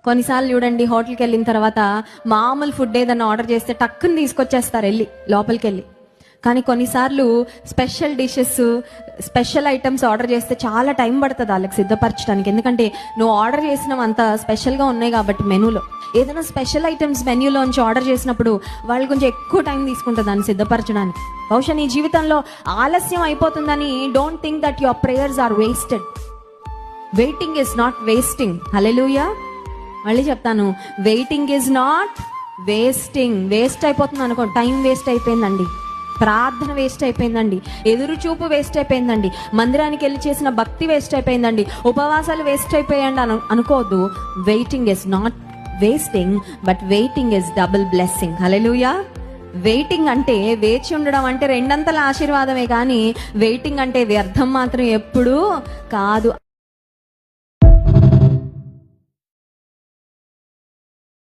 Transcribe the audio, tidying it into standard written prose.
కొన్నిసార్లు చూడండి, హోటల్కి వెళ్ళిన తర్వాత మామూలు ఫుడ్ ఏదైనా ఆర్డర్ చేస్తే టక్కుని తీసుకొచ్చేస్తారు వెళ్ళి లోపలికి వెళ్ళి. కానీ కొన్నిసార్లు special dishes, special items order చేస్తే చాలా టైం పడుతుంది వాళ్ళకి సిద్ధపరచడానికి. ఎందుకంటే నువ్వు ఆర్డర్ చేసినవి అంత స్పెషల్గా ఉన్నాయి కాబట్టి మెనూలో. ఏదైనా స్పెషల్ ఐటమ్స్ మెన్యూలోంచి ఆర్డర్ చేసినప్పుడు వాళ్ళు కొంచెం ఎక్కువ టైం తీసుకుంటుంది దాన్ని సిద్ధపరచడానికి. బహుశా నీ జీవితంలో ఆలస్యం అయిపోతుందని don't think that your prayers are wasted. Waiting is not wasting. Hallelujah. మళ్ళీ చెప్తాను, waiting is not wasting. Waste అయిపోతుంది అనుకో, టైం వేస్ట్ అయిపోయిందండి, ప్రార్థన వేస్ట్ అయిపోయిందండి, ఎదురు చూపు వేస్ట్ అయిపోయిందండి, మందిరానికి వెళ్ళి చేసిన భక్తి వేస్ట్ అయిపోయిందండి, ఉపవాసాలు వేస్ట్ అయిపోయాయండి అనుకోవద్దు. Waiting is not wasting, but waiting is double blessing. Hallelujah. Waiting అంటే, వేచి ఉండడం అంటే రెండంతల ఆశీర్వాదమే, కానీ వెయిటింగ్ అంటే వ్యర్థం మాత్రం ఎప్పుడూ కాదు.